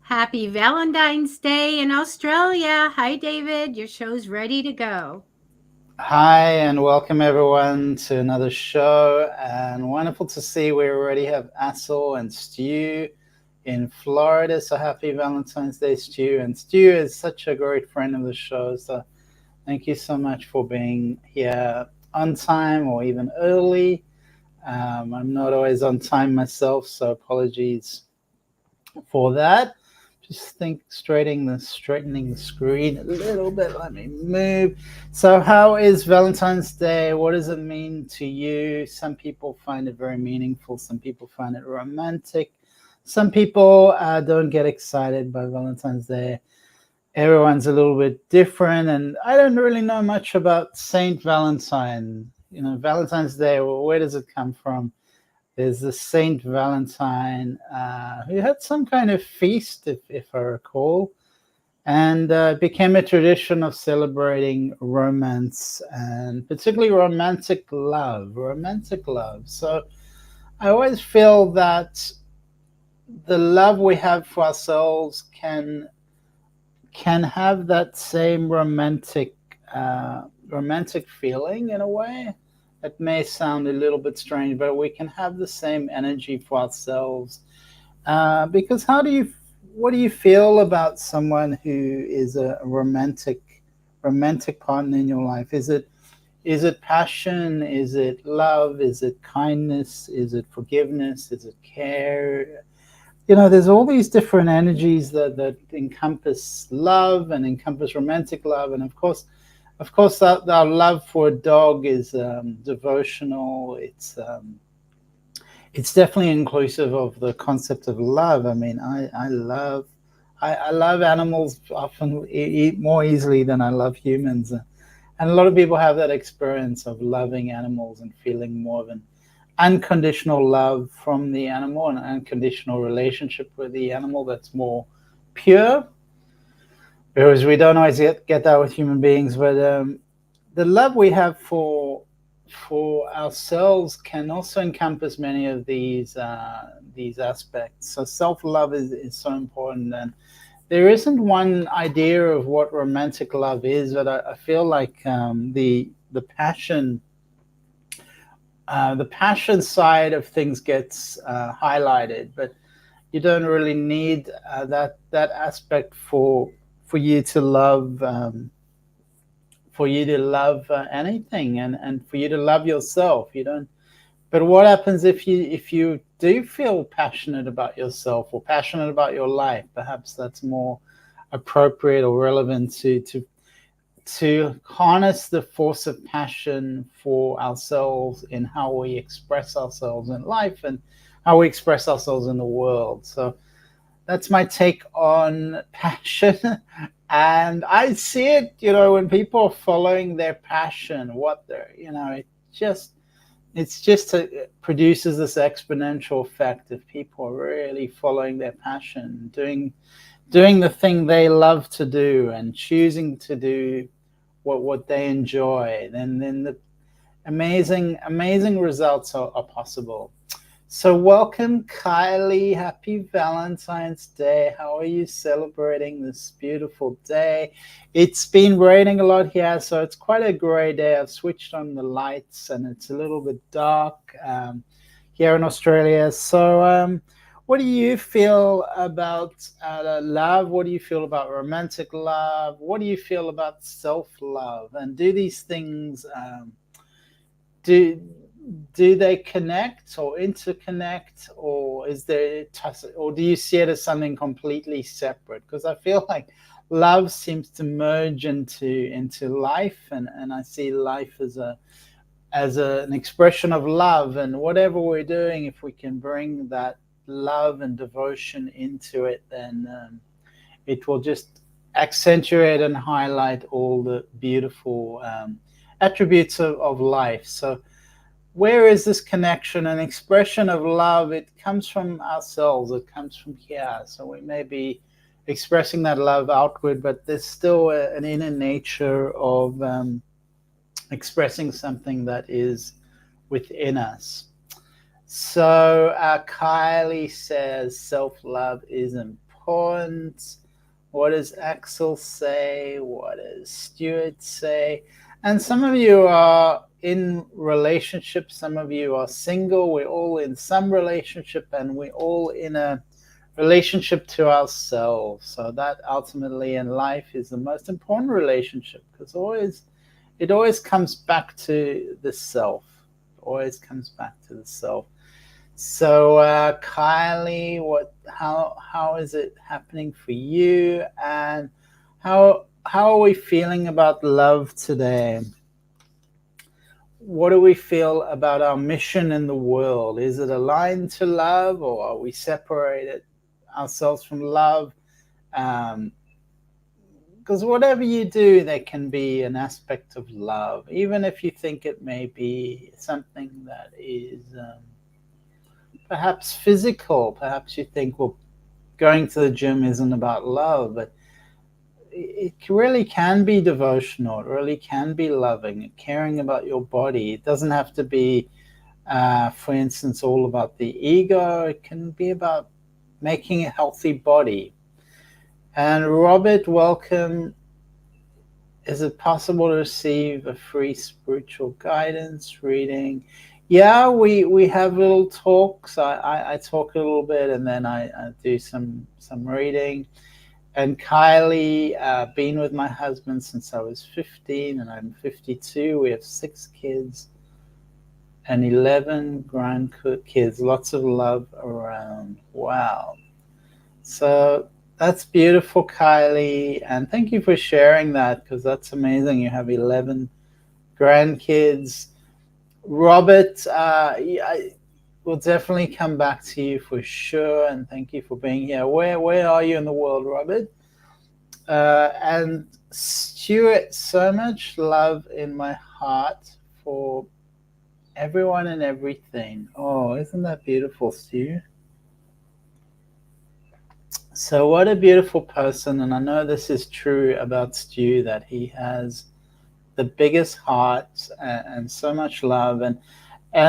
Happy Valentine's Day in Australia. Hi, David. Your show's ready to go. Hi, and welcome everyone to another show. And wonderful to see we already have Assel and Stu in Florida. So happy Valentine's Day, Stu. And Stu is such a great friend of the show. So thank you so much for being here on time or even early. I'm not always on time myself, so apologies for that. Just think straightening the screen a little bit. Let me move. So how is Valentine's Day? What does it mean to you? Some people find it very meaningful. Some people find it romantic. Some people don't get excited by Valentine's Day. Everyone's a little bit different, and I don't really know much about Saint Valentine. Valentine's Day. Well, where does it come from? There's the Saint Valentine who had some kind of feast, if I recall, and it became a tradition of celebrating romance and particularly romantic love. Romantic love. So I always feel that the love we have for ourselves can have that same romantic feeling in a way. It may sound a little bit strange, but we can have the same energy for ourselves. Because what do you feel about someone who is a romantic partner in your life? Is it passion? Is it love? Is it kindness? Is it forgiveness? Is it care? There's all these different energies that encompass love and encompass romantic love, and of course, our love for a dog is devotional. It's definitely inclusive of the concept of love. I mean, I love animals often more easily than I love humans, and a lot of people have that experience of loving animals and feeling more of an unconditional love from the animal, an unconditional relationship with the animal that's more pure. Whereas we don't always get that with human beings, but the love we have for ourselves can also encompass many of these aspects. So self love is so important, and there isn't one idea of what romantic love is, but I feel like the passion side of things gets highlighted, but you don't really need that aspect for you to love anything, and for you to love yourself. You don't. But what happens if you do feel passionate about yourself or passionate about your life? Perhaps that's more appropriate or relevant to harness the force of passion for ourselves in how we express ourselves in life and how we express ourselves in the world. So that's my take on passion. And I see it, when people are following their passion, what they're, it produces this exponential effect if people are really following their passion, doing the thing they love to do and choosing to do what they enjoy, then the amazing results are possible. So welcome, Kylie. Happy Valentine's Day. How are you celebrating this beautiful day? It's been raining a lot here, so it's quite a grey day. I've switched on the lights and it's a little bit dark here in Australia. So what do you feel about love? What do you feel about romantic love? What do you feel about self-love? And do these things do do they connect or interconnect, or do you see it as something completely separate? Because I feel like love seems to merge into life, and I see life as an expression of love, and whatever we're doing, if we can bring that love and devotion into it, then it will just accentuate and highlight all the beautiful attributes of life. So where is this connection and expression of love? It comes from ourselves, it comes from here. So we may be expressing that love outward, but there's still an inner nature of expressing something that is within us. So Kylie says self-love is important. important? What does Axel say? What does Stuart say? And some of you are in relationships, some of you are single. We're all in some relationship, and we're all in a relationship to ourselves. So that ultimately in life is the most important relationship, because it always comes back to the self. It always comes back to the self. So Kylie, how is it happening for you, and how are we feeling about love today? What do we feel about our mission in the world? Is it aligned to love, or are we separated ourselves from love? Because whatever you do, there can be an aspect of love, even if you think it may be something that is perhaps physical. Perhaps you think, well, going to the gym isn't about love, but it really can be devotional. It really can be loving, caring about your body. It doesn't have to be, for instance, all about the ego. It can be about making a healthy body. And Robert, welcome. Is it possible to receive a free spiritual guidance reading? Yeah, we have little talks. I talk a little bit, and then I do some reading. And Kylie, been with my husband since I was 15, and I'm 52. We have 6 kids and 11 grandkids. Lots of love around. Wow. So that's beautiful, Kylie. And thank you for sharing that, because that's amazing. You have 11 grandkids. Robert, I will definitely come back to you for sure. And thank you for being here. Where are you in the world, Robert? And Stuart, so much love in my heart for everyone and everything. Oh, isn't that beautiful, Stu? So what a beautiful person. And I know this is true about Stu, that he has the biggest heart and so much love. And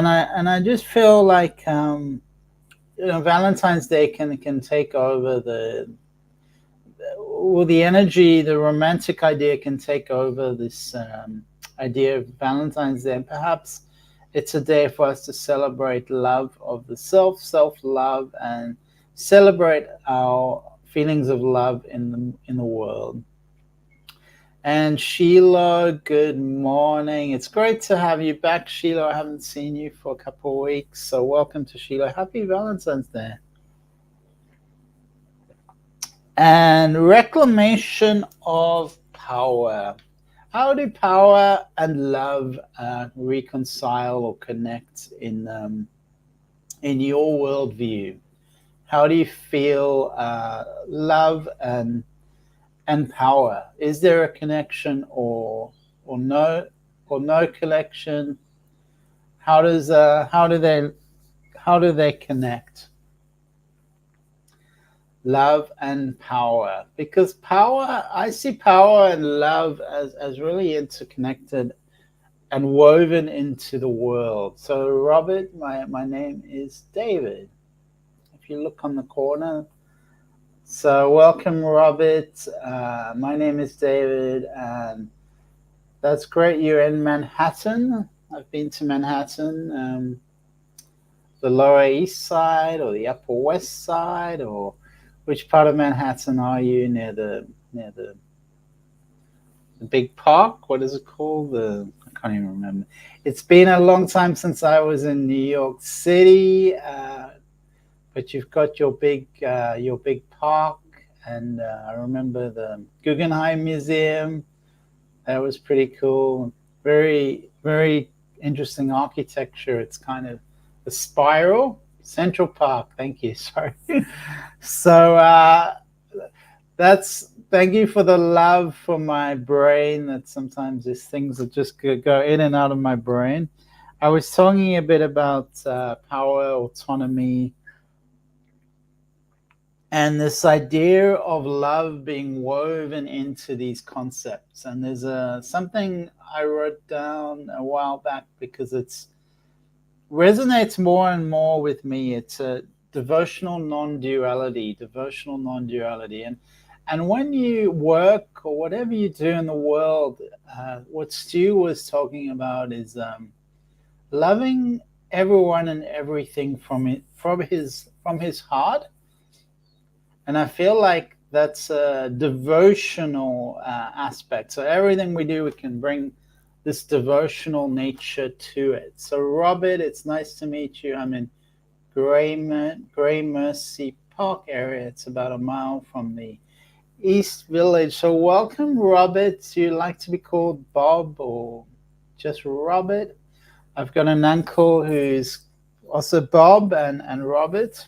I just feel like Valentine's Day can take over the energy. The romantic idea can take over this idea of Valentine's Day. And perhaps it's a day for us to celebrate love of the self-love, and celebrate our feelings of love in the world. And Sheila, good morning. It's great to have you back, Sheila. I haven't seen you for a couple of weeks, so welcome to Sheila. Happy Valentine's Day. And reclamation of power. How do power and love reconcile or connect in your worldview? How do you feel love and power? Is there a connection or no connection? How do they connect? Love and power, because I see power and love as really interconnected and woven into the world. So Robert, my name is David. If you look on the corner. So welcome, Robert. My name is David, and that's great. You're in Manhattan. I've been to Manhattan, the Lower East Side or the Upper West Side, or which part of Manhattan are you? Near the big park? What is it called? I can't even remember. It's been a long time since I was in New York City. But you've got your big park, and I remember the Guggenheim Museum. That was pretty cool. Very, very interesting architecture. It's kind of a spiral. Central Park. Thank you. Sorry. So thank you for the love for my brain. That sometimes there's things that just go in and out of my brain. I was talking a bit about power, autonomy, and this idea of love being woven into these concepts. And there's something I wrote down a while back, because it resonates more and more with me. It's devotional non-duality, and when you work or whatever you do in the world, what Stu was talking about is loving everyone and everything from his heart, and I feel like that's a devotional aspect. So everything we do, we can bring this devotional nature to it. So Robert, it's nice to meet you. I'm in Grey Mercy Park area. It's about a mile from the East Village. So welcome, Robert. Do you like to be called Bob or just Robert? I've got an uncle who's also Bob and Robert.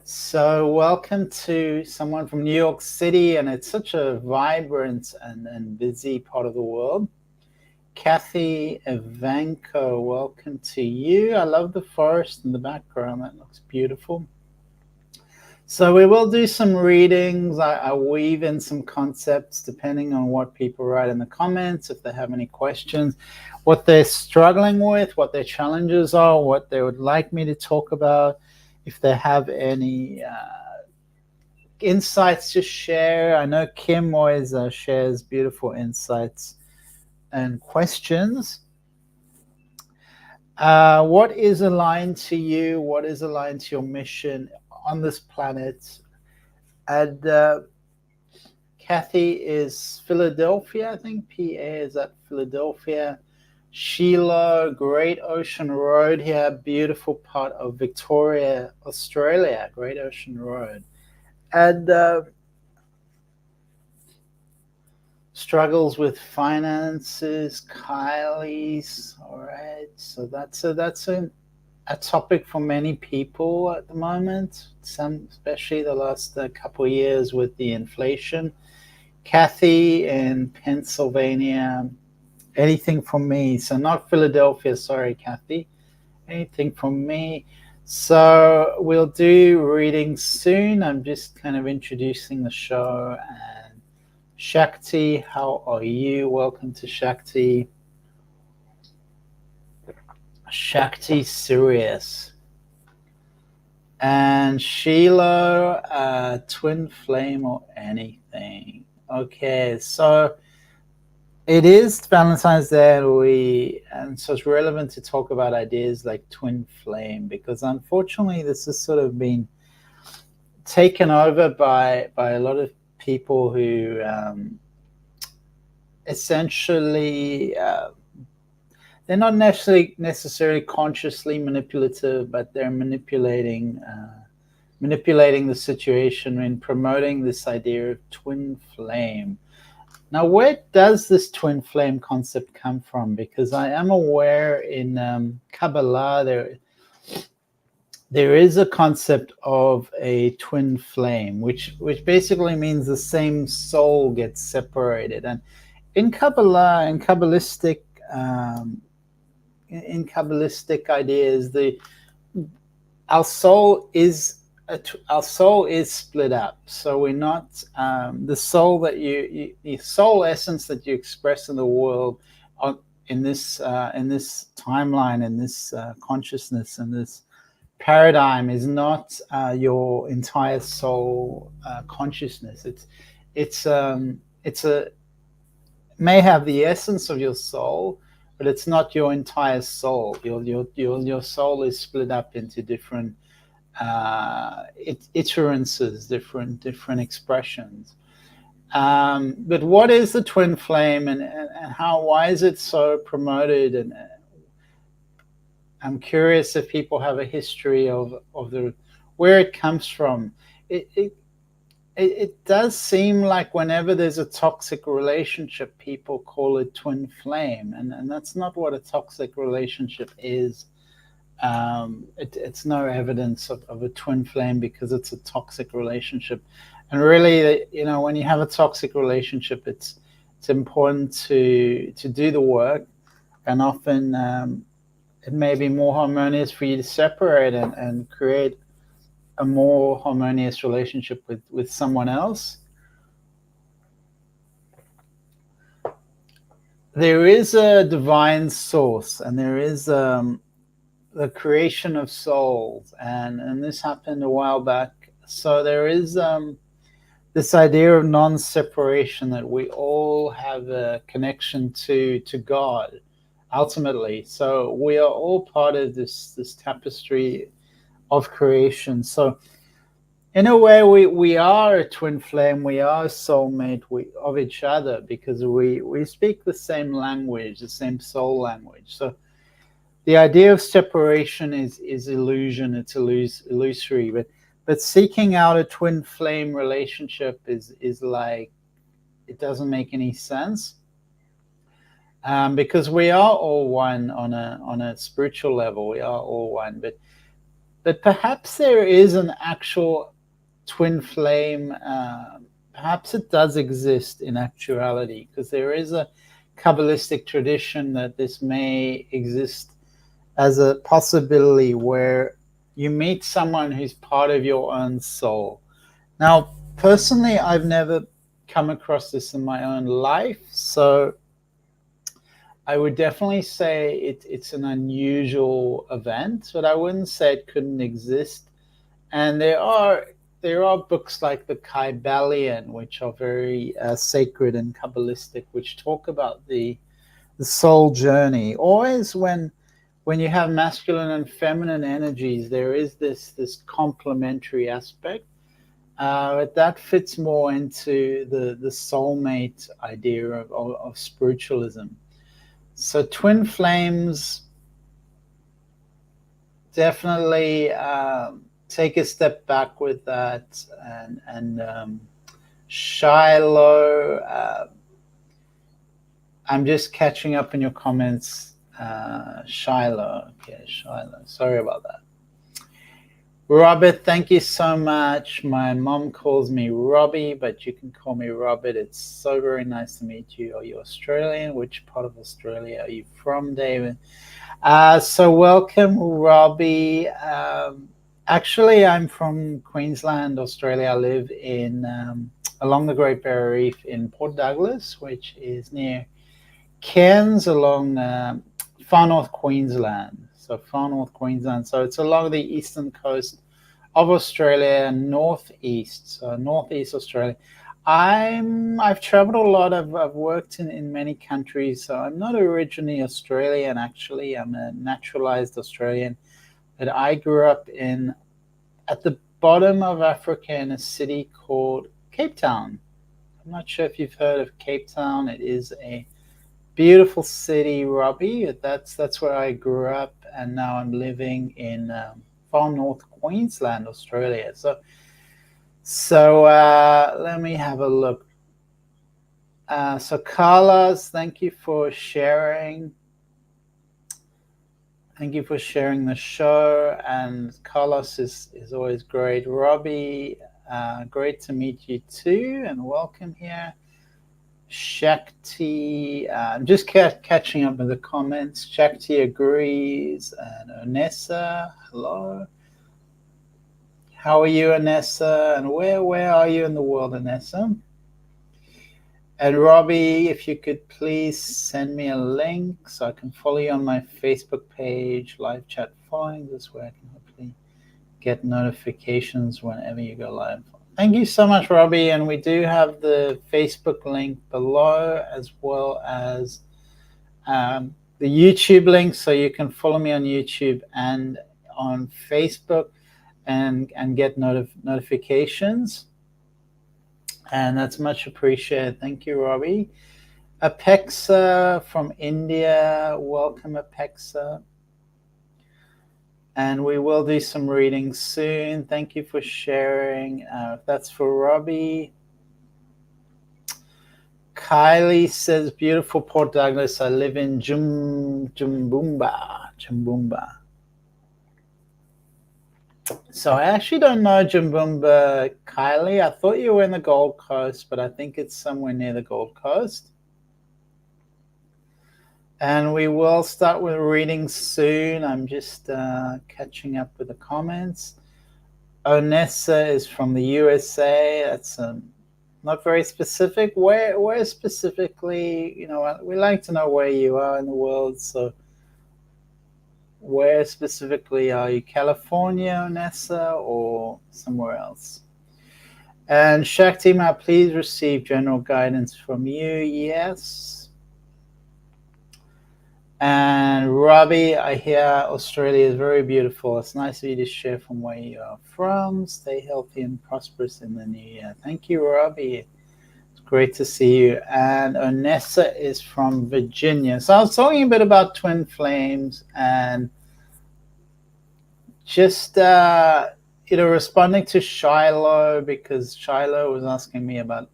So welcome to someone from New York City, and it's such a vibrant and busy part of the world. Kathy Ivanko, welcome to you. I love the forest in the background. That looks beautiful. So we will do some readings. I weave in some concepts depending on what people write in the comments, if they have any questions, what they're struggling with, what their challenges are, what they would like me to talk about. If they have any insights to share. I know Kim always shares beautiful insights and questions. What is aligned to you? What is aligned to your mission on this planet? And Kathy is Philadelphia, I think. PA is at Philadelphia. Sheila, Great Ocean Road here, beautiful part of Victoria, Australia, Great Ocean Road. And struggles with finances, Kylie's, all right. So that's a topic for many people at the moment, some especially the last couple of years with the inflation. Kathy in Pennsylvania. Anything from me? So not Philadelphia, sorry, Kathy. Anything from me? So we'll do readings soon. I'm just kind of introducing the show. And Shakti, how are you? Welcome to Shakti. Shakti Sirius. And Sheila, twin flame or anything. Okay, so it is Valentine's Day, and so it's relevant to talk about ideas like twin flame, because unfortunately this has sort of been taken over by a lot of people who essentially they're not necessarily consciously manipulative, but they're manipulating the situation and promoting this idea of twin flame. Now, where does this twin flame concept come from? Because I am aware in Kabbalah there is a concept of a twin flame, which basically means the same soul gets separated. And in Kabbalah, in Kabbalistic ideas, our soul is split up. So we're not the soul that the soul essence that you express in the world, in this timeline, in this consciousness, in this paradigm, is not your entire soul consciousness. It's may have the essence of your soul, but it's not your entire soul. Your soul is split up into different iterances, different expressions. But what is the twin flame, and why is it so promoted? And I'm curious if people have a history of where it comes from. It does seem like whenever there's a toxic relationship, people call it twin flame, and that's not what a toxic relationship is. It's no evidence of a twin flame because it's a toxic relationship. And really, when you have a toxic relationship, it's important to do the work, and often it may be more harmonious for you to separate and create a more harmonious relationship with someone else. There is a divine source, and there is the creation of souls, and this happened a while back. So there is this idea of non-separation, that we all have a connection to God ultimately. So we are all part of this tapestry of creation. So in a way, we are a twin flame, we are a soulmate of each other, because we speak the same language, the same soul language. So the idea of separation is illusion, it's illusory, but seeking out a twin flame relationship is like, it doesn't make any sense, because we are all one on a spiritual level. We are all one, but perhaps there is an actual twin flame. Perhaps it does exist in actuality, because there is a Kabbalistic tradition that this may exist as a possibility, where you meet someone who's part of your own soul. Now, personally, I've never come across this in my own life, so I would definitely say it's an unusual event, but I wouldn't say it couldn't exist. And there are books like the Kybalion, which are very sacred and Kabbalistic, which talk about the soul journey. Always when you have masculine and feminine energies, there is this complementary aspect. But that fits more into the soulmate idea of spiritualism. So twin flames definitely take a step back with that. And Shiloh, I'm just catching up in your comments. Shiloh. Okay, Shiloh. Sorry about that. Robert, thank you so much. My mom calls me Robbie, but you can call me Robert. It's so very nice to meet you. Are you Australian? Which part of Australia are you from, David? So welcome, Robbie. Actually, I'm from Queensland, Australia. I live in along the Great Barrier Reef in Port Douglas, which is near Cairns, along far north Queensland. So far north Queensland. So it's along the eastern coast of Australia, northeast. So northeast Australia. I've traveled a lot. I've worked in many countries. So I'm not originally Australian. Actually, I'm a naturalized Australian. But I grew up at the bottom of Africa in a city called Cape Town. I'm not sure if you've heard of Cape Town. It is a beautiful city, Robbie. That's where I grew up, and now I'm living in far north Queensland, Australia. So let me have a look. So Carlos, thank you for sharing. Thank you for sharing the show. And Carlos is always great. Robbie, great to meet you too, and welcome here. Shakti, I'm just catching up with the comments. Shakti agrees. And Onessa, hello. How are you, Onessa? And where are you in the world, Onessa? And Robbie, if you could please send me a link so I can follow you on my Facebook page, live chat following. This way I can hopefully get notifications whenever you go live. Thank you so much, Robbie. And we do have the Facebook link below, as well as the YouTube link, so you can follow me on YouTube and on Facebook and get notifications. And that's much appreciated. Thank you, Robbie. Apexa from India. Welcome, Apexa. And we will do some readings soon. Thank you for sharing. That's for Robbie. Kylie says, beautiful Port Douglas. I live in Jumbumba. So I actually don't know Jumbumba, Kylie. I thought you were in the Gold Coast, but I think it's somewhere near the Gold Coast. And we will start with readings soon. I'm just catching up with the comments. Onessa is from the USA. That's not very specific. Where specifically? You know, we like to know where you are in the world. So Where specifically are you? California, Onessa, or somewhere else? And Shaktima, please receive general guidance from you. Yes. And Robbie, I hear Australia is very beautiful. It's nice of you to share from where you are from. Stay healthy and prosperous in the new year. Thank you, Robbie. It's great to see you. And Onessa is from Virginia. So I was talking a bit about twin flames and just responding to Shiloh, because Shiloh was asking me about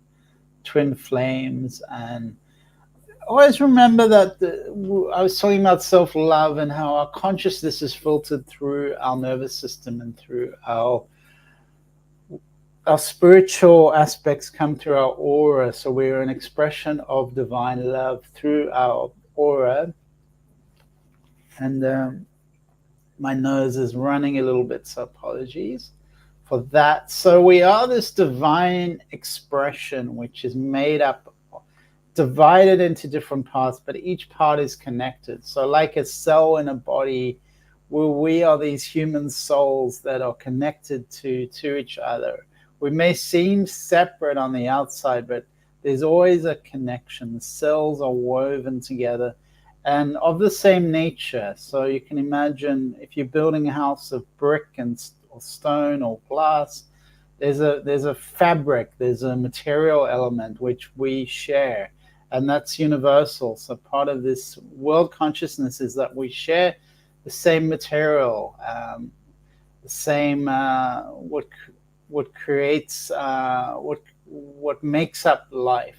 twin flames, and always remember that I was talking about self-love and how our consciousness is filtered through our nervous system and through our spiritual aspects come through our aura. So we're an expression of divine love through our aura. And my nose is running a little bit, so apologies for that. So we are this divine expression which is made up, divided into different parts, but each part is connected. So like a cell in a body, where we are these human souls that are connected to each other. We may seem separate on the outside, but there's always a connection. The cells are woven together and of the same nature. So you can imagine if you're building a house of brick or stone or glass, there's a fabric, there's a material element which we share, and that's universal. So part of this world consciousness is that we share the same material, the same what creates what makes up life.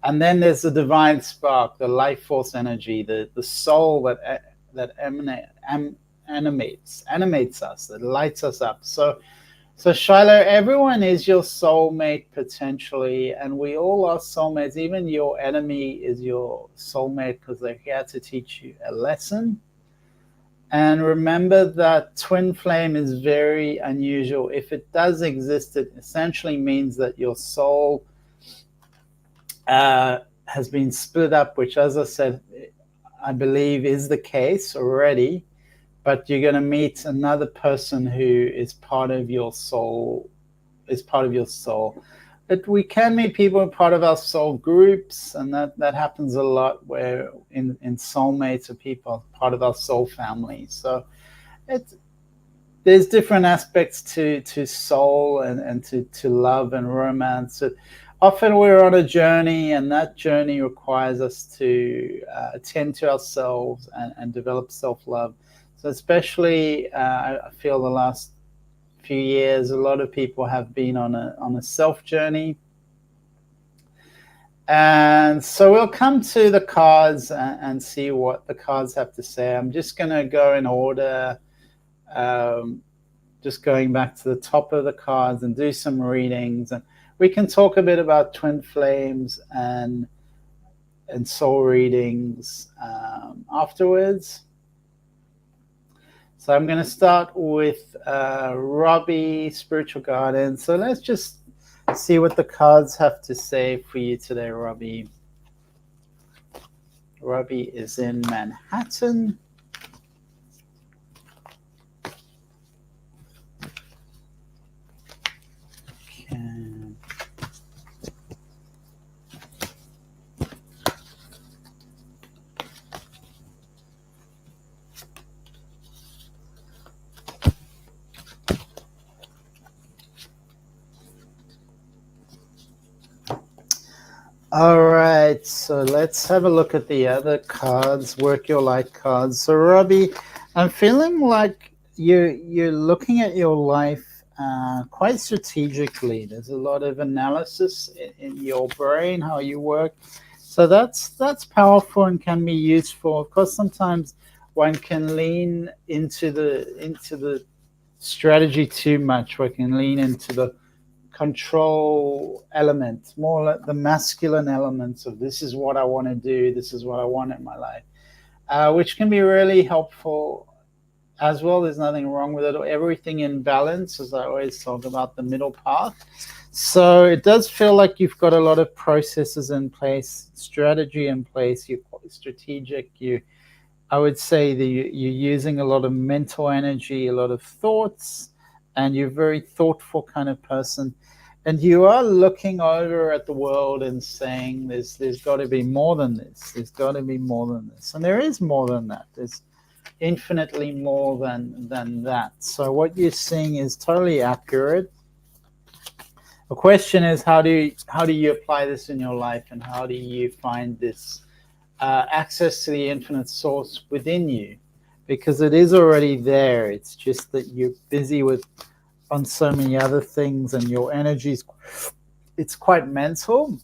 And then there's the divine spark, the life force energy, the soul that animates us, that lights us up. So Shiloh, everyone is your soulmate potentially, and we all are soulmates. Even your enemy is your soulmate because they're here to teach you a lesson. And remember that twin flame is very unusual. If it does exist, it essentially means that your soul has been split up, which, as I said, I believe is the case already. But you're going to meet another person who is part of your soul, But we can meet people part of our soul groups, and that happens a lot, where in soulmates are people part of our soul family. So there's different aspects to soul and to love and romance. Often we're on a journey, and that journey requires us to attend to ourselves and develop self-love. So especially, I feel the last few years, a lot of people have been on a self journey. And so we'll come to the cards and see what the cards have to say. I'm just going to go in order, just going back to the top of the cards and do some readings. And we can talk a bit about twin flames and soul readings afterwards. So I'm going to start with Robbie, Spiritual Guidance. So let's just see what the cards have to say for you today, Robbie. Robbie is in Manhattan. Okay. All right, so let's have a look at the other cards, Work Your Light cards. So Robbie, I'm feeling like you're looking at your life quite strategically. There's a lot of analysis in your brain, how you work. So that's powerful and can be useful. Of course, sometimes one can lean into the strategy too much. One can lean into the control element, more like the masculine elements of this is what I want to do, this is what I want in my life, which can be really helpful as well. There's nothing wrong with it. Everything in balance, as I always talk about, the middle path. So it does feel like you've got a lot of processes in place, strategy in place, you're quite strategic, you I would say that you're using a lot of mental energy, a lot of thoughts, and you're a very thoughtful kind of person. And you are looking over at the world and saying, there's got to be more than this. There's got to be more than this. And there is more than that. There's infinitely more than that. So what you're seeing is totally accurate. The question is, how do you apply this in your life, and how do you find this access to the infinite source within you? Because it is already there. It's just that you're busy on so many other things, and your energy's, it's quite mental.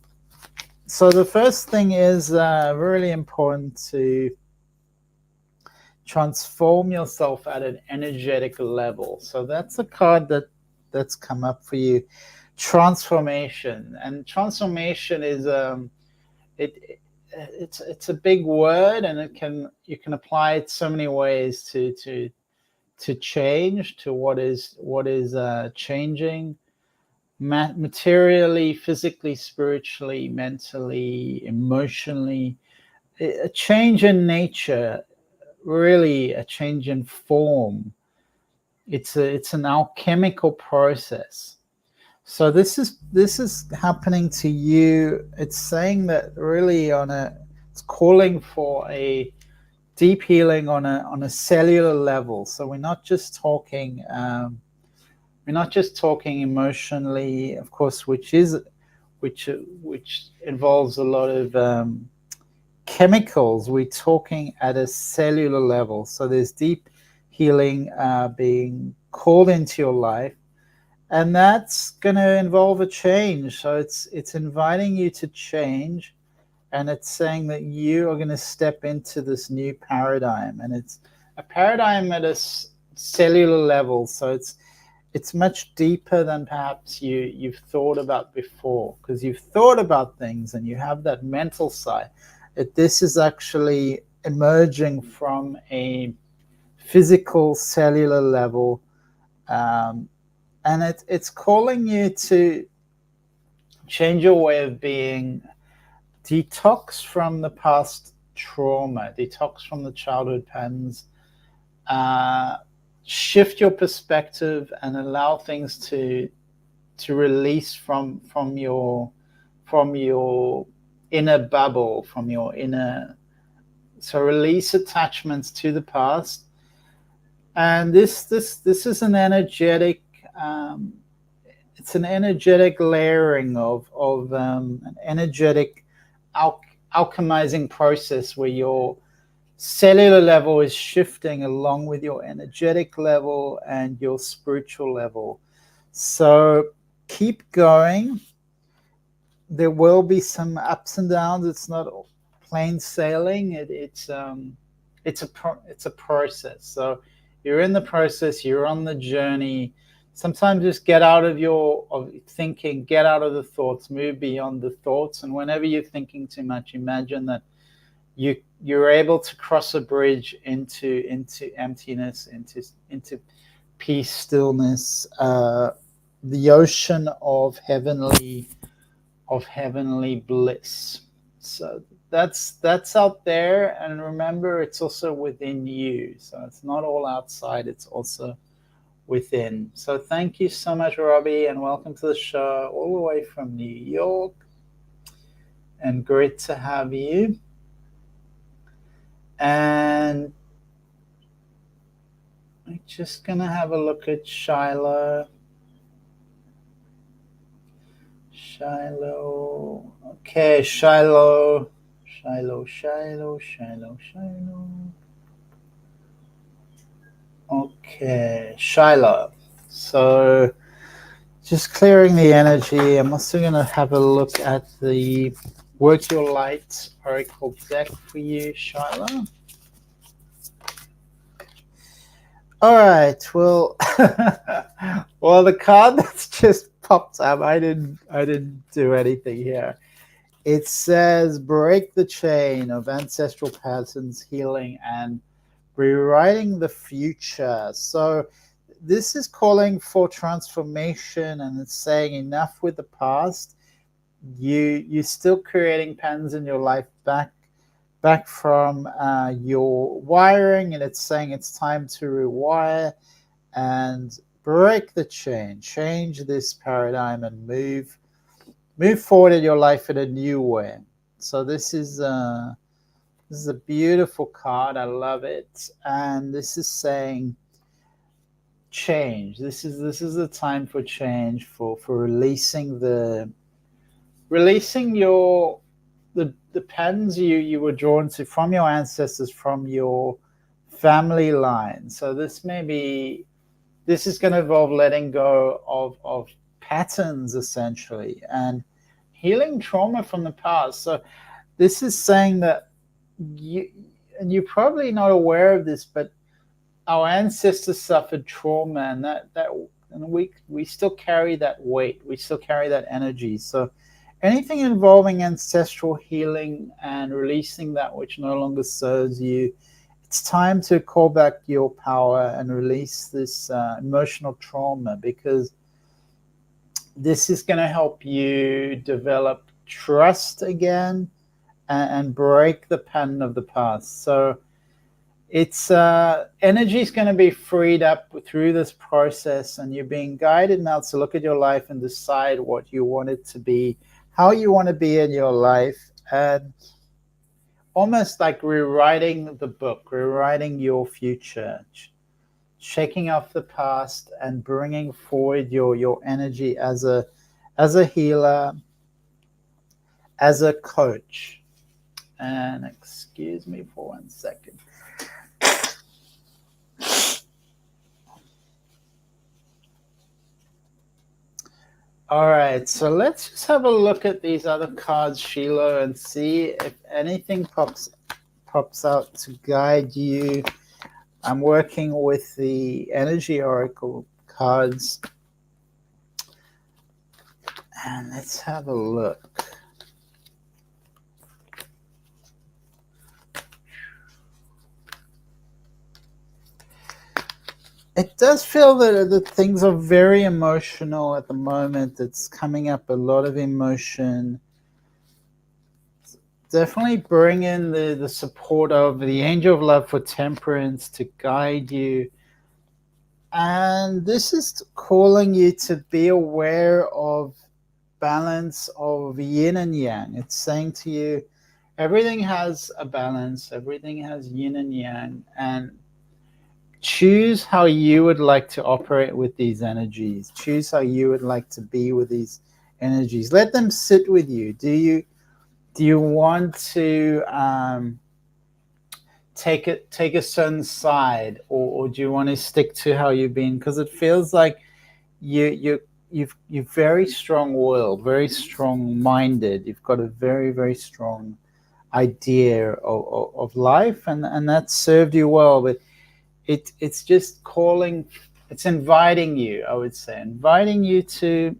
So the first thing is really important to transform yourself at an energetic level. So that's a card that's come up for you. Transformation. And transformation is it's a big word, and you can apply it so many ways to change, to what is changing materially, physically, spiritually, mentally, emotionally. A change in nature, really a change in form. It's an alchemical process. So this is happening to you. It's saying that really it's calling for a deep healing on a cellular level. So we're not just talking emotionally, of course, which involves a lot of chemicals. We're talking at a cellular level. So there's deep healing being called into your life, and that's going to involve a change. So it's inviting you to change, and it's saying that you are going to step into this new paradigm, and it's a paradigm at a cellular level. So it's much deeper than perhaps you've thought about before, because you've thought about things and you have that mental side. This is actually emerging from a physical cellular level, and it's calling you to change your way of being, detox from the past trauma, detox from the childhood patterns, shift your perspective and allow things to release from your inner bubble, from your inner. So release attachments to the past. And this is an energetic it's an energetic layering of an energetic alchemizing process, where your cellular level is shifting along with your energetic level and your spiritual level. So keep going. There will be some ups and downs. It's not plain sailing. It's a process. So you're in the process. You're on the journey. Sometimes just get out of thinking, get out of the thoughts, move beyond the thoughts. And whenever you're thinking too much, imagine that you're able to cross a bridge into emptiness, into peace, stillness, the ocean of heavenly bliss. So that's out there, and remember, it's also within you. So it's not all outside, it's also within. So thank you so much, Robbie, and welcome to the show all the way from New York, and great to have you. And I'm just gonna have a look at Shiloh. Okay, Shiloh. Okay, Shiloh. So just clearing the energy. I'm also going to have a look at the Work Your Light Oracle deck for you, Shiloh. All right. Well, well, the card that's just popped up, I didn't do anything here. It says break the chain of ancestral patterns, healing, and rewriting the future. So this is calling for transformation, and it's saying enough with the past. You're still creating patterns in your life back your wiring, and it's saying it's time to rewire and break the chain, change this paradigm, and move forward in your life in a new way. So this is a beautiful card. I love it, and this is saying change. This is the time for change, for releasing the patterns you were drawn to from your ancestors, from your family line. So this is going to involve letting go of patterns, essentially, and healing trauma from the past. So this is saying that and you're probably not aware of this, but our ancestors suffered trauma, and we still carry that weight. We still carry that energy. So anything involving ancestral healing and releasing that which no longer serves you, it's time to call back your power and release this emotional trauma, because this is going to help you develop trust again and break the pattern of the past. So it's energy is going to be freed up through this process, and you're being guided now to look at your life and decide what you want it to be, how you want to be in your life, and almost like rewriting the book, rewriting your future, shaking off the past and bringing forward your energy as a healer, as a coach. And excuse me for 1 second. All right, so let's just have a look at these other cards, Sheila, and see if anything pops out to guide you. I'm working with the Energy Oracle cards, and let's have a look. It does feel that things are very emotional at the moment. It's coming up a lot of emotion. Definitely bring in the support of the Angel of Love for Temperance to guide you. And this is calling you to be aware of balance of yin and yang. It's saying to you, everything has a balance, everything has yin and yang, and choose how you would like to operate with these energies. Choose how you would like to be with these energies. Let them sit with you. Do you want to take a certain side, or do you want to stick to how you've been? Because it feels like you're very strong-willed, very strong-minded. You've got a very, very strong idea of life, and that's served you well. But it's just calling, it's inviting you, I would say, inviting you to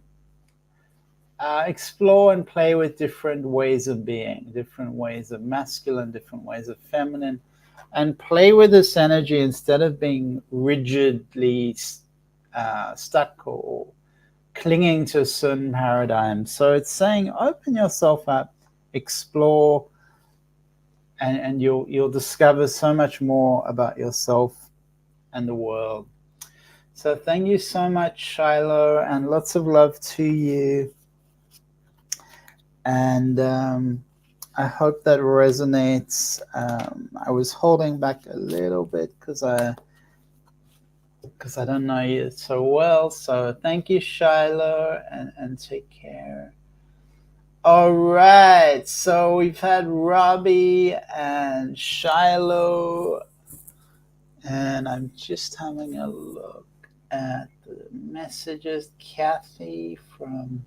explore and play with different ways of being, different ways of masculine, different ways of feminine, and play with this energy instead of being rigidly stuck or clinging to a certain paradigm. So it's saying open yourself up, explore, and you'll discover so much more about yourself and the world. So thank you so much, Shiloh, and lots of love to you. And I hope that resonates. I was holding back a little bit because I don't know you so well. So thank you, Shiloh, and take care. All right, so we've had Robbie and Shiloh, and I'm just having a look at the messages. Kathy from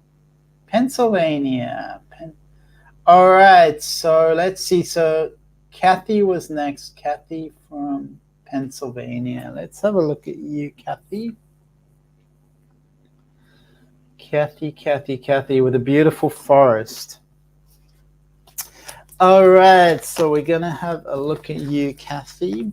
Pennsylvania. All right, so let's see. So Kathy was next. Kathy from Pennsylvania. Let's have a look at you, Kathy. Kathy with a beautiful forest. All right, so we're going to have a look at you, Kathy.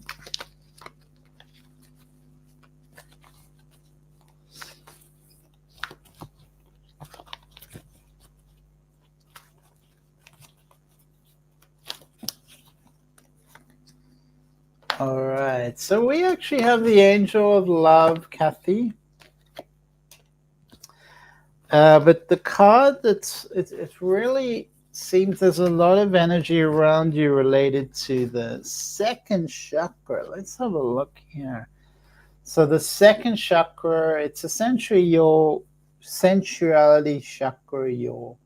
right. So we actually have the angel of love, Kathy. But the card it really seems there's a lot of energy around you related to the second chakra. Let's have a look here. So the second chakra, it's essentially your sensuality chakra, your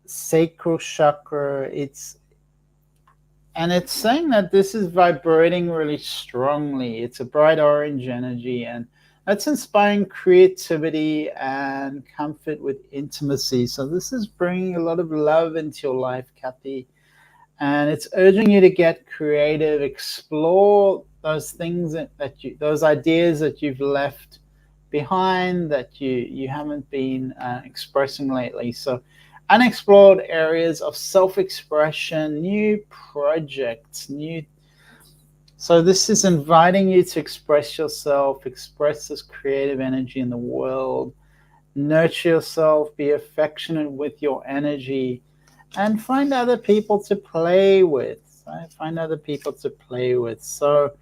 sacral chakra. It's saying that this is vibrating really strongly. It's a bright orange energy, and that's inspiring creativity and comfort with intimacy. So this is bringing a lot of love into your life, Kathy. And it's urging you to get creative, explore those things those ideas that you've left behind, that you haven't been expressing lately. So unexplored areas of self-expression, new projects, so this is inviting you to express yourself, express this creative energy in the world, nurture yourself, be affectionate with your energy, and find other people to play with. Right? Find other people to play with. So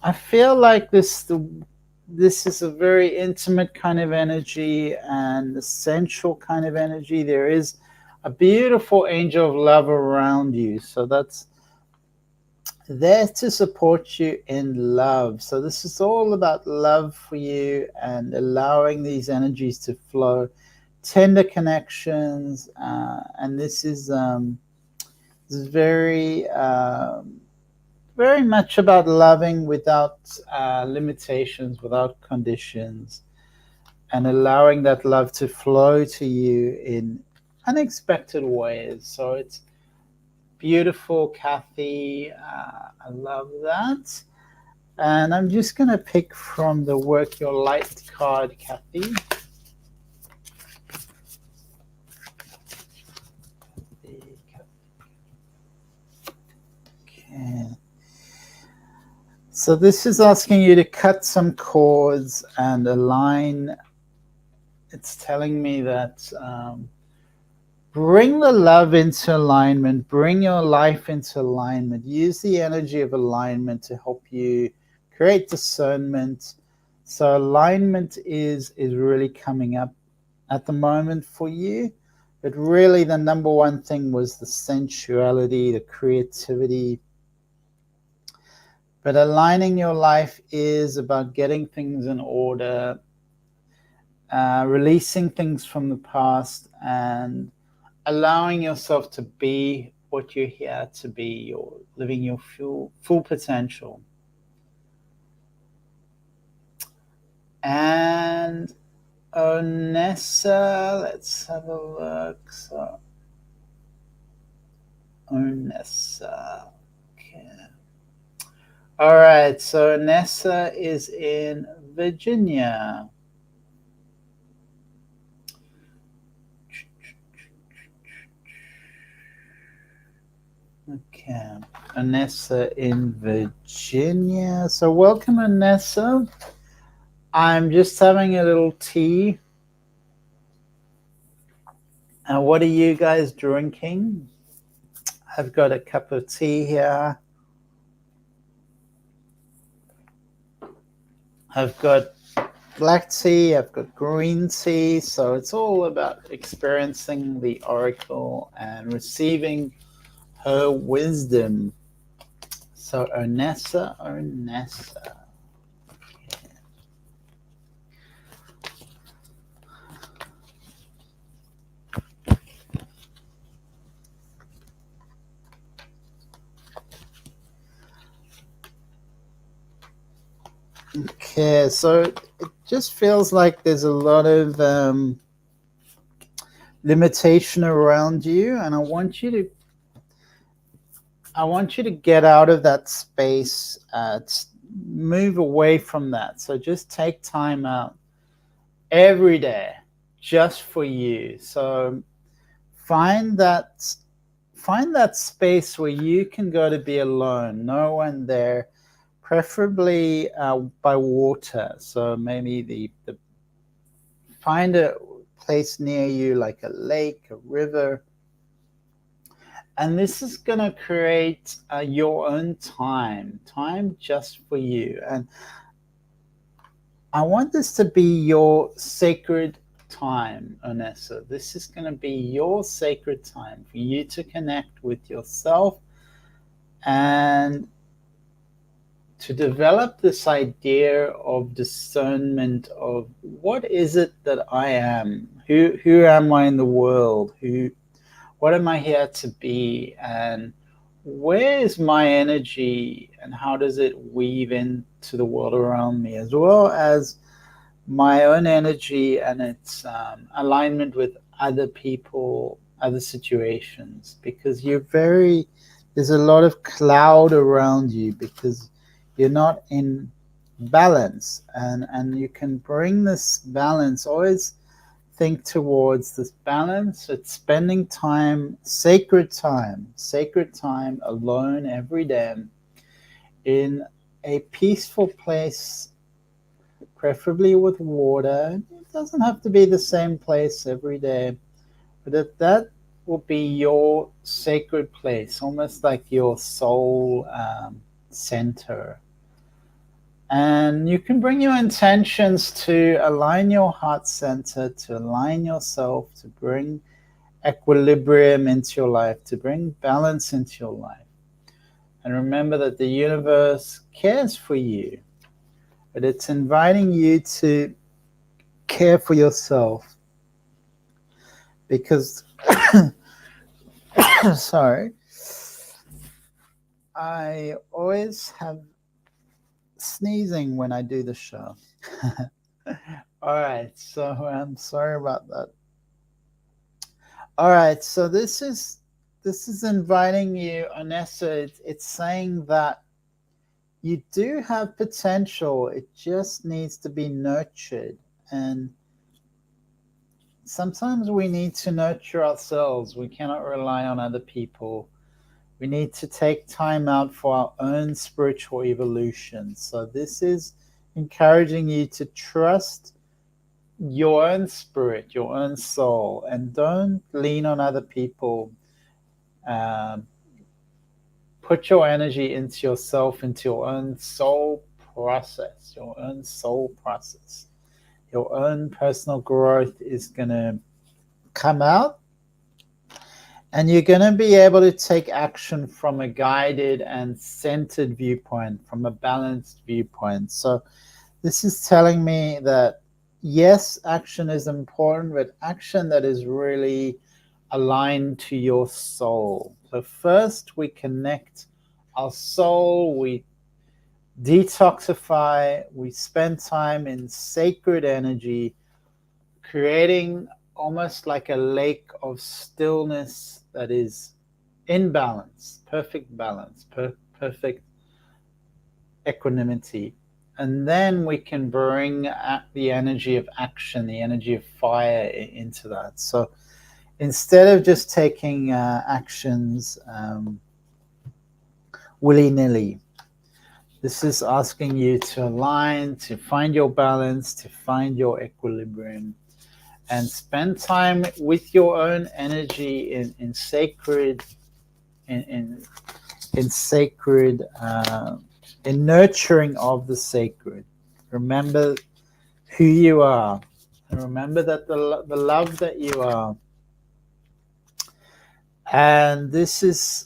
I feel like this is a very intimate kind of energy and essential kind of energy. There is a beautiful angel of love around you. So that's there to support you in love. So this is all about love for you and allowing these energies to flow, tender connections, and this is very very much about loving without limitations, without conditions, and allowing that love to flow to you in unexpected ways. So it's beautiful, Kathy. I love that. And I'm just going to pick from the Work Your Light card, Kathy. Okay. So this is asking you to cut some cords and align. It's telling me that bring the love into alignment, bring your life into alignment, use the energy of alignment to help you create discernment. So alignment is really coming up at the moment for you, but really the number one thing was the sensuality, the creativity. But aligning your life is about getting things in order, releasing things from the past, and allowing yourself to be what you're here to be. You're living your full potential. And Onessa, let's have a look. So Onessa, okay. All right, so Onessa is in Virginia. Okay, Onessa in Virginia. So welcome, Onessa. I'm just having a little tea. And what are you guys drinking? I've got a cup of tea here. I've got black tea, I've got green tea. So it's all about experiencing the oracle and receiving her wisdom. So Onessa. Okay, so it just feels like there's a lot of limitation around you, and I want you to get out of that space, move away from that. So just take time out every day just for you. So find that space where you can go to be alone, no one there, preferably by water. So maybe find a place near you, like a lake, a river, And this is going to create your own time just for you. And I want this to be your sacred time, Onessa. This is going to be your sacred time for you to connect with yourself and to develop this idea of discernment of what is it that I am? Who am I in the world? What am I here to be? And where is my energy and how does it weave into the world around me, as well as my own energy and its alignment with other people, other situations? Because there's a lot of cloud around you because you're not in balance, and you can bring this balance. Always think towards this balance. It's spending sacred time alone every day in a peaceful place, preferably with water. It doesn't have to be the same place every day, but that will be your sacred place, almost like your soul center. And you can bring your intentions to align your heart center, to align yourself, to bring equilibrium into your life, to bring balance into your life. And remember that the universe cares for you, but it's inviting you to care for yourself. Because, sorry, I always have sneezing when I do the show. All right, so I'm sorry about that. All right, so this is inviting you, Onessa. It's saying that you do have potential. It just needs to be nurtured, and sometimes we need to nurture ourselves. We cannot rely on other people. We need to take time out for our own spiritual evolution. So this is encouraging you to trust your own spirit, your own soul, and don't lean on other people. Put your energy into yourself, into your own soul process, your own soul process. Your own personal growth is going to come out, and you're going to be able to take action from a guided and centered viewpoint, from a balanced viewpoint. So this is telling me that, yes, action is important, but action that is really aligned to your soul. So first we connect our soul, we detoxify, we spend time in sacred energy, creating almost like a lake of stillness that is in balance, perfect balance, perfect equanimity. And then we can bring the energy of action, the energy of fire into that. So instead of just taking actions willy-nilly, this is asking you to align, to find your balance, to find your equilibrium, and spend time with your own energy in sacred, in sacred, in nurturing of the sacred. Remember who you are, and remember that the love that you are. And this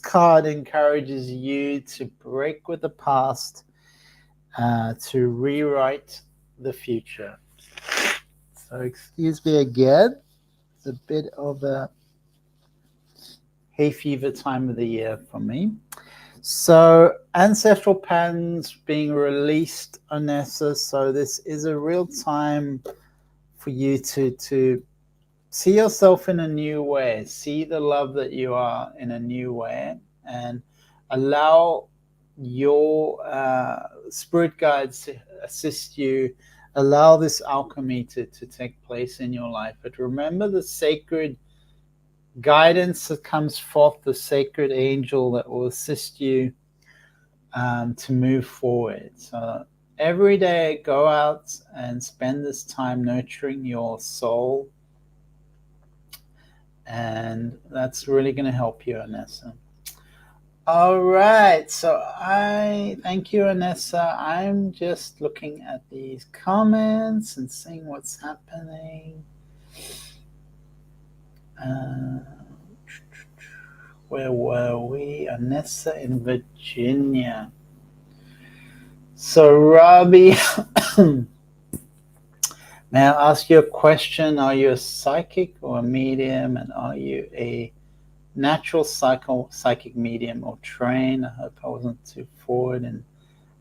card encourages you to break with the past, to rewrite the future. So excuse me again, it's a bit of a hay fever time of the year for me. So ancestral patterns being released, Onessa. So this is a real time for you to see yourself in a new way, see the love that you are in a new way, and allow your spirit guides to assist you. Allow this alchemy to take place in your life. But remember the sacred guidance that comes forth, the sacred angel that will assist you to move forward. So every day, go out and spend this time nurturing your soul And that's really going to help you, Anessa. All right, so I thank you, Anessa. I'm just looking at these comments and seeing what's happening. Where were we? Anessa in Virginia. So, Robbie, may I ask you a question? Are you a psychic or a medium? And are you a natural psychic medium or trained? I hope I wasn't too forward in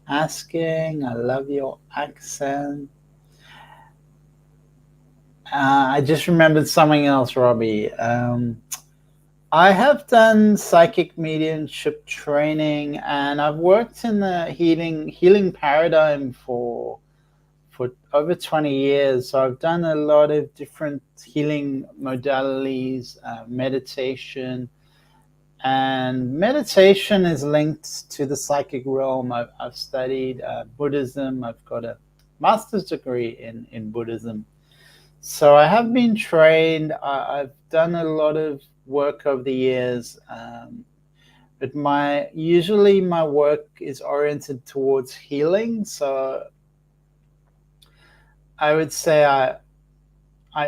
asking. I love your accent. I just remembered something else, Robbie. I have done psychic mediumship training, and I've worked in the healing paradigm for over 20 years. So I've done a lot of different healing modalities, meditation, and meditation is linked to the psychic realm. I've studied Buddhism. I've got a master's degree in Buddhism. So I have been trained. I've done a lot of work over the years, but usually my work is oriented towards healing. So I would say I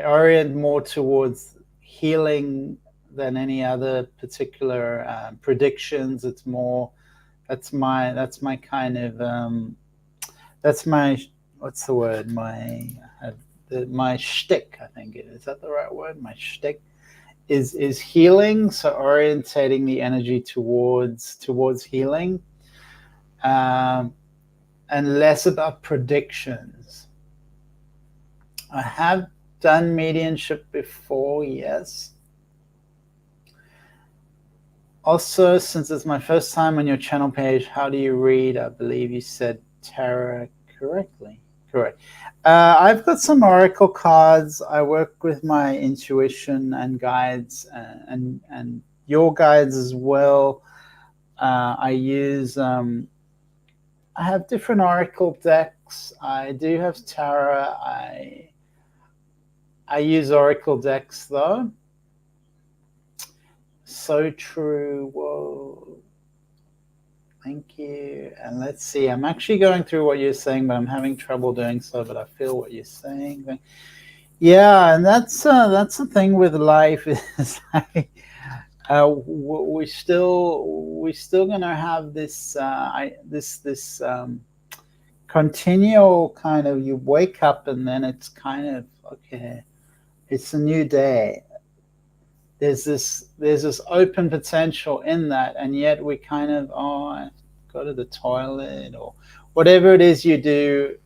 orient more towards healing than any other particular predictions. It's more that's my kind of that's my what's the word my shtick, I think it is. That the right word? My shtick is healing. So orientating the energy towards healing, and less about predictions. I have done mediumship before, yes. Also, since it's my first time on your channel page, how do you read? I believe you said tarot correctly. Correct. I've got some oracle cards. I work with my intuition and guides, and your guides as well. I use. I have different oracle decks. I do have tarot. I use oracle decks though. So true. Whoa. Thank you. And let's see. I'm actually going through what you're saying, but I'm having trouble doing so. But I feel what you're saying. Yeah, and that's the thing with life is like we're still gonna have this continual kind of, you wake up and then it's kind of okay. It's a new day. There's this open potential in that, and yet we kind of, I go to the toilet or whatever it is you do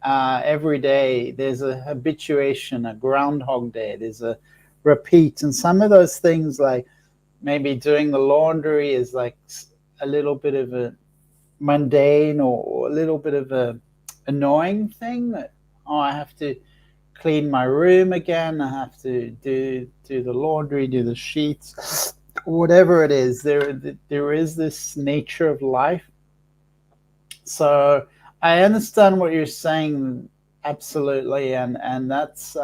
every day. There's a habituation, a groundhog day. There's a repeat, and some of those things, like maybe doing the laundry, is like a little bit of a mundane or a little bit of a annoying thing. That I have to clean my room again. I have to do the laundry, do the sheets, whatever it is. There is this nature of life. So I understand what you're saying, absolutely, and that's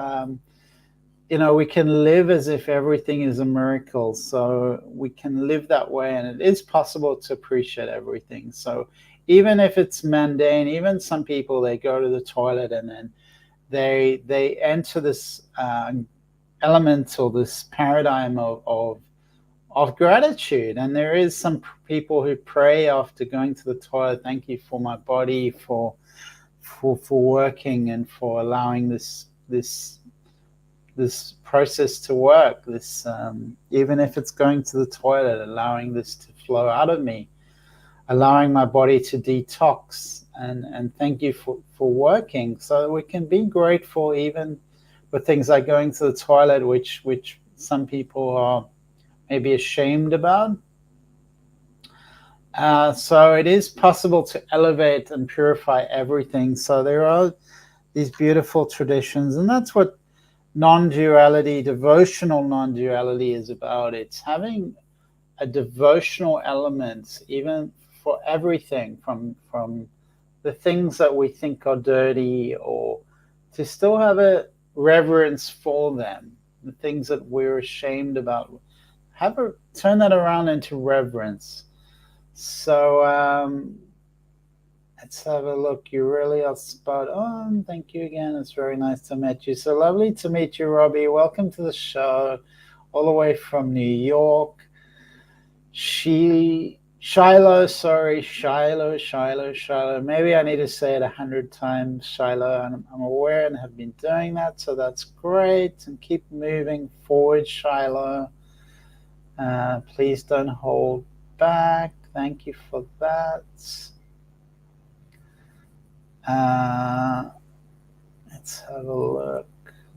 we can live as if everything is a miracle. So we can live that way, and it is possible to appreciate everything. So even if it's mundane, even some people, they go to the toilet and then they enter this element or this paradigm of gratitude. And there is some people who pray after going to the toilet, thank you for my body, for working, and for allowing this process to work, this even if it's going to the toilet, allowing this to flow out of me, allowing my body to detox, and thank you for working. So we can be grateful even with things like going to the toilet, which some people are maybe ashamed about. So it is possible to elevate and purify everything. So there are these beautiful traditions, and that's what non-duality, devotional non-duality is about. It's having a devotional element, even for everything, from the things that we think are dirty, or to still have a reverence for them. the things that we're ashamed about. Turn that around into reverence. So let's have a look. You really are spot on. Thank you again. It's very nice to meet you. So lovely to meet you, Robbie. Welcome to the show, all the way from New York. Shiloh. Maybe I need to say it 100 times, Shiloh. And I'm aware and have been doing that, so that's great. And keep moving forward, Shiloh. Please don't hold back. Thank you for that. Let's have a look.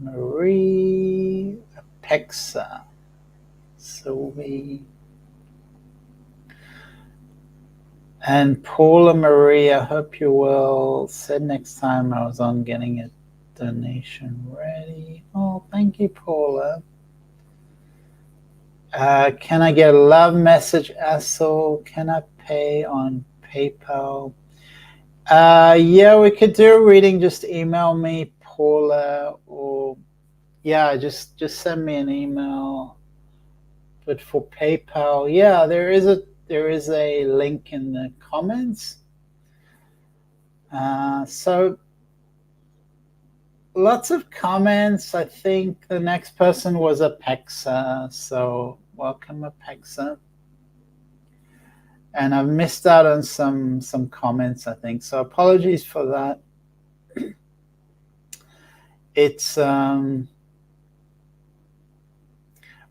Marie Apexa. Sylvie. And Paula Marie, I hope you will. Said next time I was on getting a donation ready. Oh, thank you, Paula. Can I get a love message, Assel? Can I pay on PayPal? Yeah, we could do a reading. Just email me, Paula, or yeah, just send me an email. But for PayPal, yeah, there is a link in the comments. So lots of comments. I think the next person was Apexa. So welcome, Apexa. And I've missed out on some comments, I think. So apologies for that. It's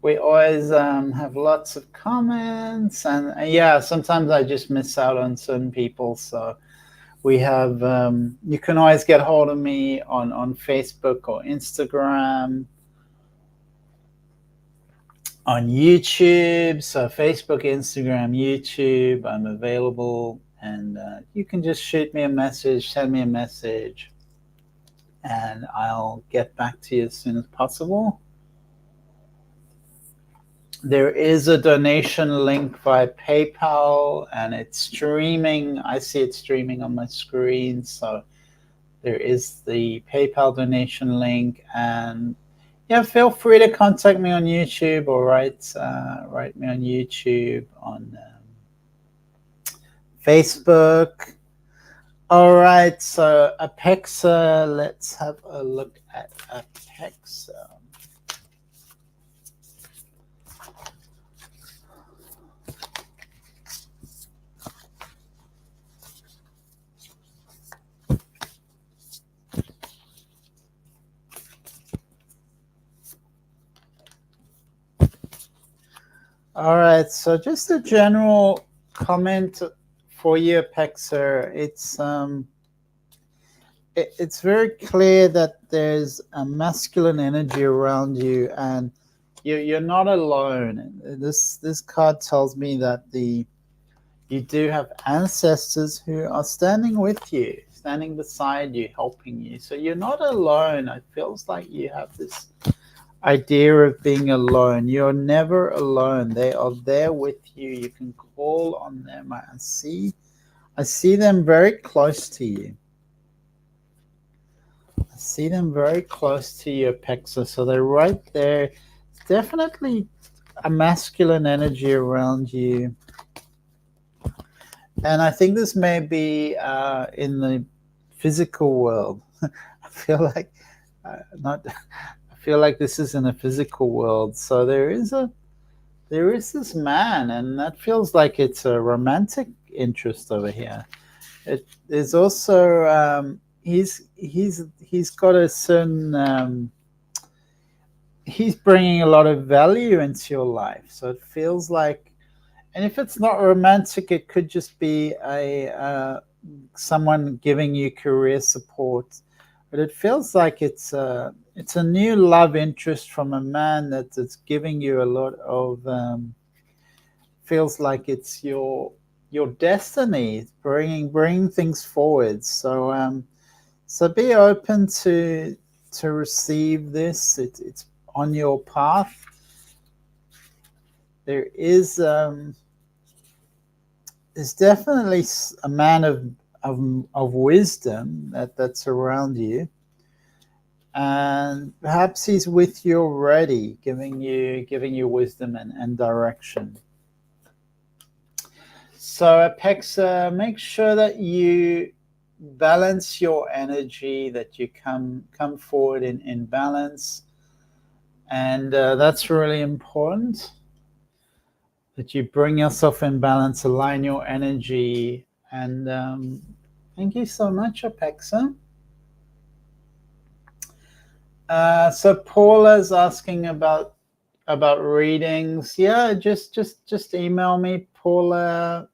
we always have lots of comments, and yeah, sometimes I just miss out on certain people. So we have you can always get hold of me on Facebook or Instagram, on YouTube. So Facebook, Instagram, YouTube, I'm available, and you can just shoot me a message, send me a message, and I'll get back to you as soon as possible. There is a donation link via PayPal, and it's streaming. I see it streaming on my screen. So there is the PayPal donation link, and yeah, feel free to contact me on YouTube or write me on YouTube, on Facebook. All right, so Apexa, let's have a look at Apexa. All right, so just a general comment for you, Apexa. It's very clear that there's a masculine energy around you, and you're not alone. This card tells me that you do have ancestors who are standing with you, standing beside you, helping you. So you're not alone. It feels like you have this idea of being alone. You're never alone. They are there with you. You can call on them. I see them very close to you. I see them very close to you, Apexa. So they're right there. It's definitely a masculine energy around you. And I think this may be in the physical world. I feel like this is in a physical world. So there is this man, and that feels like it's a romantic interest over here. It is also he's got a certain he's bringing a lot of value into your life. So it feels like, and if it's not romantic, it could just be someone giving you career support. But it feels like it's a new love interest from a man that's giving you a lot of. Feels like it's your destiny, bringing things forward. So so be open to receive this. It's on your path. There is there's definitely a man of wisdom that's around you. and perhaps he's with you already, giving you wisdom and direction. So Apexa, make sure that you balance your energy, that you come forward in balance, and that's really important, that you bring yourself in balance, align your energy. And thank you so much, Apexa. So Paula's asking about readings. Yeah, just email me, Paula,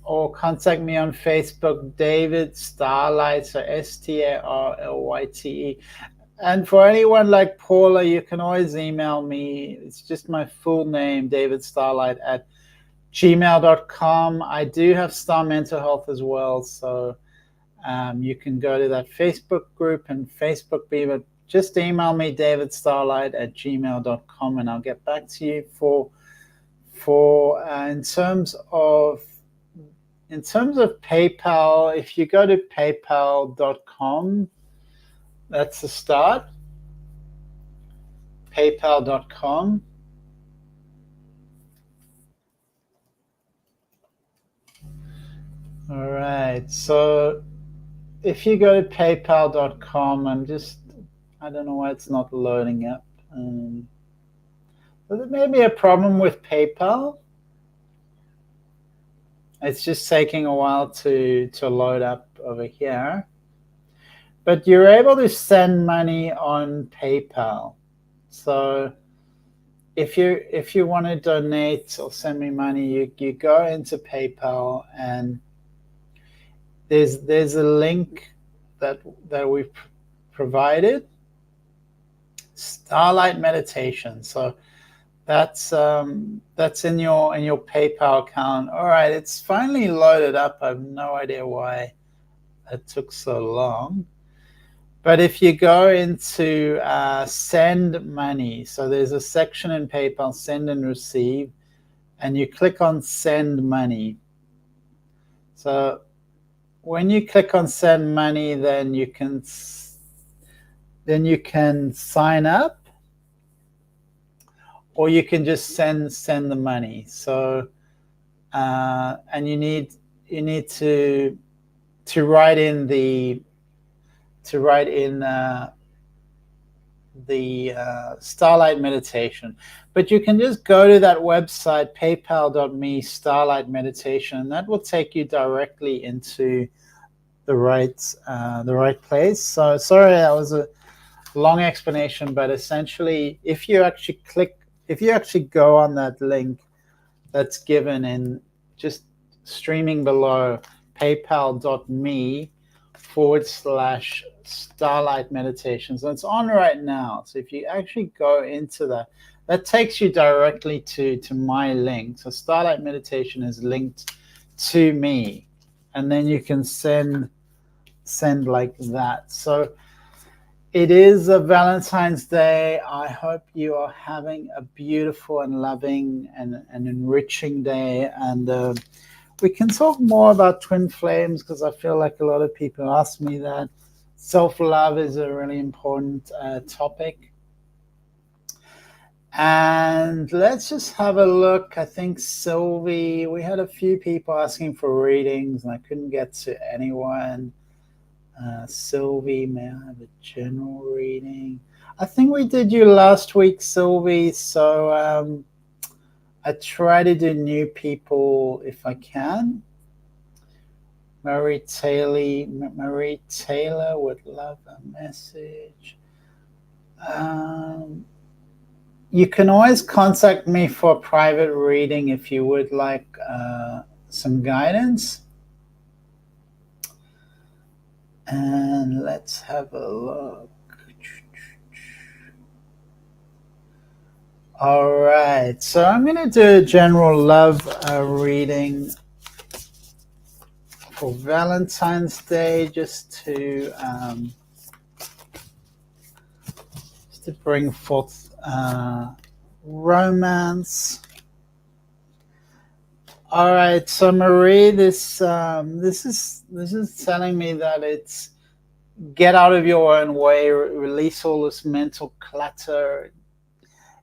or contact me on Facebook, David Starlyte, so Starlyte. And for anyone like Paula, you can always email me. It's just my full name, David Starlyte, at gmail.com. I do have Star Mental Health as well, so you can go to that Facebook group and Facebook me, but just email me, davidstarlight at gmail.com, and I'll get back to you for in terms of PayPal. If you go to paypal.com, that's the start. paypal.com. All right. So if you go to paypal.com, I don't know why it's not loading up. There may be a problem with PayPal. It's just taking a while to load up over here. But you're able to send money on PayPal. So if you want to donate or send me money, you go into PayPal, and there's a link that we've provided, Starlight Meditation. So that's in your PayPal account. All right, it's finally loaded up. I have no idea why it took so long. But if you go into send money, so there's a section in PayPal, send and receive, and you click on send money. So when you click on send money, then you can sign up, or you can just send the money. So and you need to write in the Starlight Meditation. But you can just go to that website, paypal.me Starlight Meditation, and that will take you directly into the right place. So sorry, that was a long explanation, but essentially, if you actually go on that link that's given in just streaming below, paypal.me/Starlight Meditation. So it's on right now. So if you actually go into that takes you directly to my link. So Starlight Meditation is linked to me, and then you can send like that. So it is a Valentine's Day. I hope you are having a beautiful and loving and enriching day. And we can talk more about twin flames, because I feel like a lot of people ask me that. Self-love is a really important topic. And let's just have a look. I think Sylvie, we had a few people asking for readings, and I couldn't get to anyone. Sylvie, may I have a general reading? I think we did you last week, Sylvie. So I try to do new people if I can. Marie Taylor would love a message. You can always contact me for a private reading if you would like some guidance. And let's have a look. All right, so I'm going to do a general love reading for Valentine's Day, just to bring forth romance. All right, so Marie, this is telling me that get out of your own way, release all this mental clutter.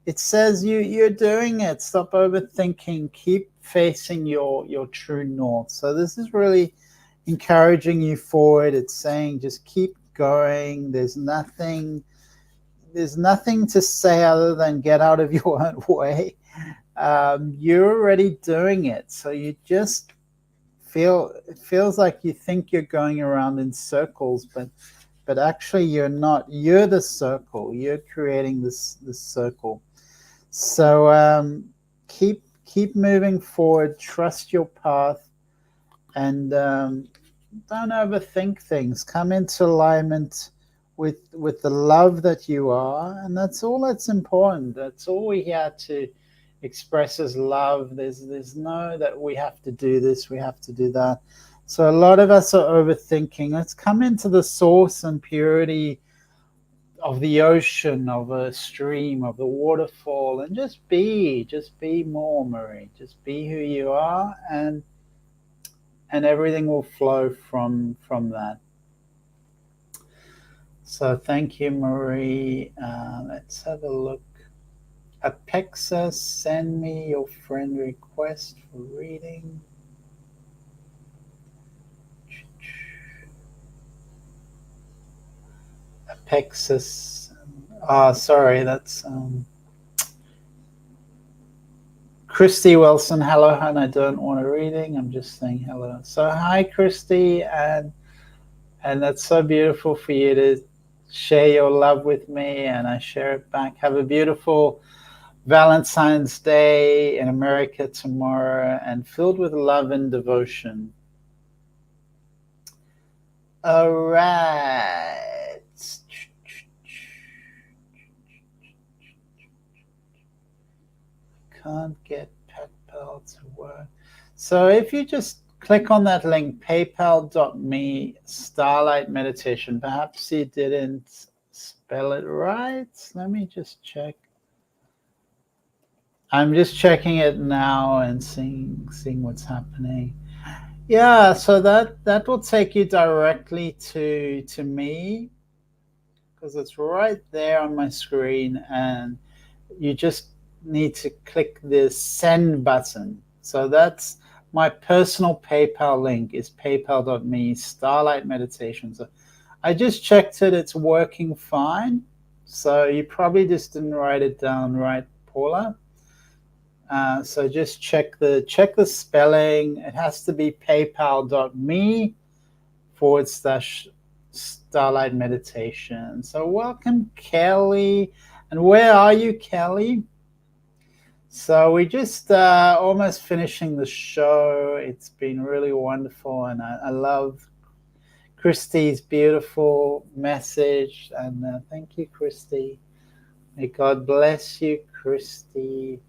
It says you're doing it. Stop overthinking. Keep facing your true north. So this is really encouraging you forward. It's saying just keep going. There's nothing to say other than get out of your own way. You're already doing it. So you just it feels like you think you're going around in circles, but actually you're not. You're the circle. You're creating this circle. So keep moving forward. Trust your path, and don't overthink things. Come into alignment with the love that you are, and that's all that's important. That's all we're here to express as love. There's no that we have to do this, we have to do that. So a lot of us are overthinking. Let's come into the source and purity of the ocean, of a stream, of the waterfall, and just be more, Marie. Just be who you are, and everything will flow from that. So thank you, Marie. Let's have a look. Apexa, send me your friend request for reading. Apexis. Sorry, that's Christy Wilson. Hello, and I don't want a reading. I'm just saying hello. So hi, Christy, and that's so beautiful for you to share your love with me, and I share it back. Have a beautiful Valentine's Day in America tomorrow, and filled with love and devotion. All right. Can't get PayPal to work. So if you just click on that link, paypal.me, Starlyte Meditation. Perhaps you didn't spell it right. Let me just check. I'm just checking it now and seeing what's happening. Yeah, so that will take you directly to me, because it's right there on my screen, and you just need to click the send button. So that's my personal PayPal link, is paypal.me, Starlyte Meditation. So I just checked it, it's working fine. So you probably just didn't write it down right, Paula. So just check the spelling. It has to be paypal.me/Starlyte Meditation. So welcome, Kelly. And where are you, Kelly? So we just almost finishing the show. It's been really wonderful, and I love Christy's beautiful message. And thank you, Christy. May God bless you, Christy.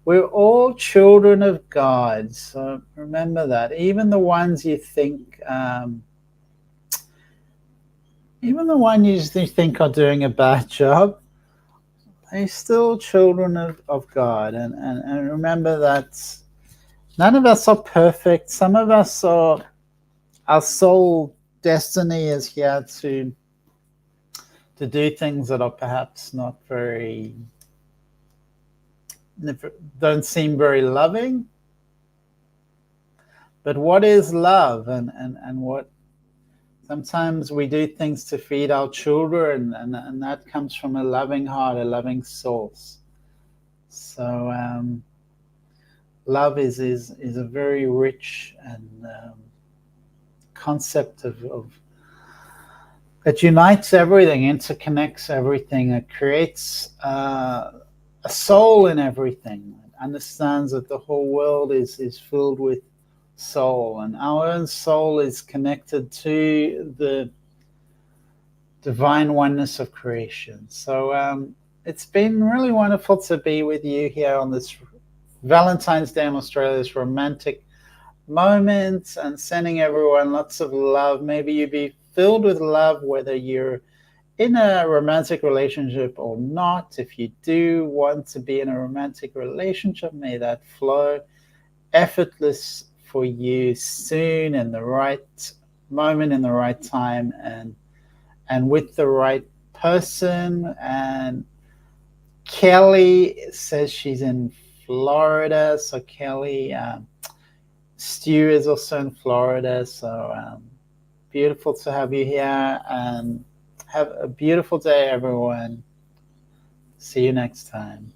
We're all children of God, so remember that. Even the ones you think, are doing a bad job, they're still children of God. And remember that none of us are perfect. Some of us our soul destiny is here to do things that are perhaps not very, don't seem very loving. But what is love, and what, sometimes we do things to feed our children, and that comes from a loving heart, a loving source. So love is a very rich and concept of it unites everything, interconnects everything. It creates a soul in everything. It understands that the whole world is filled with soul, and our own soul is connected to the divine oneness of creation. So it's been really wonderful to be with you here on this Valentine's Day in Australia, this romantic moment, and sending everyone lots of love. Maybe you be filled with love, whether you're in a romantic relationship or not. If you do want to be in a romantic relationship, may that flow effortless for you soon, in the right moment, in the right time, and and with the right person. And Kelly says she's in Florida. So Kelly, Stu is also in Florida. So beautiful to have you here. And have a beautiful day, everyone. See you next time.